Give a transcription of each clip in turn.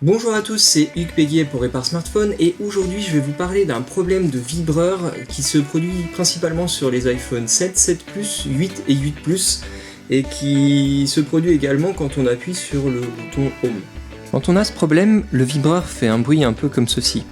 Bonjour à tous, c'est Hugues Péguier pour Répare Smartphone et aujourd'hui je vais vous parler d'un problème de vibreur qui se produit principalement sur les iPhone 7, 7 Plus, 8 et 8 Plus et qui se produit également quand on appuie sur le bouton Home. Quand on a ce problème, le vibreur fait un bruit un peu comme ceci.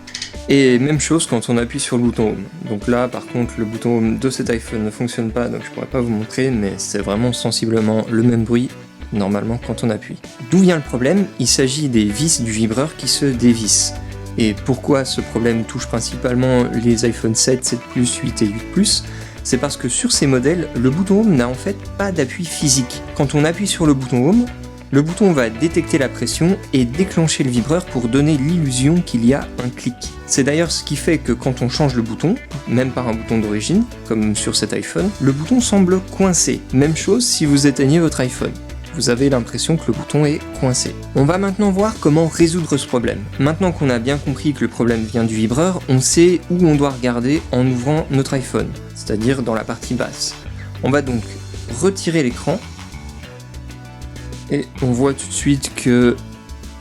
Et même chose quand on appuie sur le bouton Home. Donc là par contre le bouton Home de cet iPhone ne fonctionne pas donc je pourrais pas vous montrer mais c'est vraiment sensiblement le même bruit normalement quand on appuie. D'où vient le problème? Il s'agit des vis du vibreur qui se dévissent. Et pourquoi ce problème touche principalement les iPhone 7, 7 Plus, 8 et 8 Plus? C'est parce que sur ces modèles, le bouton Home n'a en fait pas d'appui physique. Quand on appuie sur le bouton Home, le bouton va détecter la pression et déclencher le vibreur pour donner l'illusion qu'il y a un clic. C'est d'ailleurs ce qui fait que quand on change le bouton, même par un bouton d'origine, comme sur cet iPhone, le bouton semble coincé. Même chose si vous éteignez votre iPhone. Vous avez l'impression que le bouton est coincé. On va maintenant voir comment résoudre ce problème. Maintenant qu'on a bien compris que le problème vient du vibreur, on sait où on doit regarder en ouvrant notre iPhone, c'est-à-dire dans la partie basse. On va donc retirer l'écran et on voit tout de suite que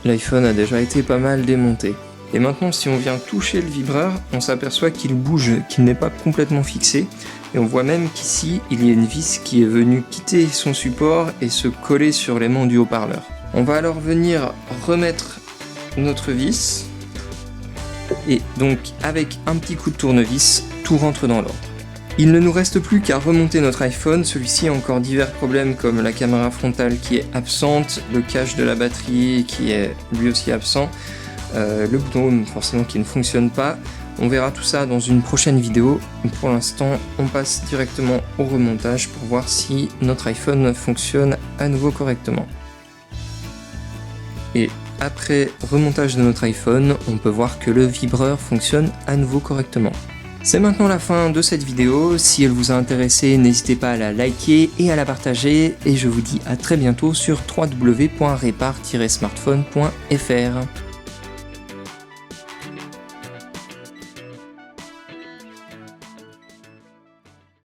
l'iPhone a déjà été pas mal démonté. Et maintenant si on vient toucher le vibreur, on s'aperçoit qu'il bouge, qu'il n'est pas complètement fixé. Et on voit même qu'ici, il y a une vis qui est venue quitter son support et se coller sur l'aimant du haut-parleur. On va alors venir remettre notre vis. Et donc, avec un petit coup de tournevis, tout rentre dans l'ordre. Il ne nous reste plus qu'à remonter notre iPhone. Celui-ci a encore divers problèmes comme la caméra frontale qui est absente, le cache de la batterie qui est lui aussi absent, le bouton Home forcément qui ne fonctionne pas. On verra tout ça dans une prochaine vidéo. Pour l'instant, on passe directement au remontage pour voir si notre iPhone fonctionne à nouveau correctement. Et après remontage de notre iPhone, on peut voir que le vibreur fonctionne à nouveau correctement. C'est maintenant la fin de cette vidéo. Si elle vous a intéressé, n'hésitez pas à la liker et à la partager. Et je vous dis à très bientôt sur www.repare-smartphone.fr.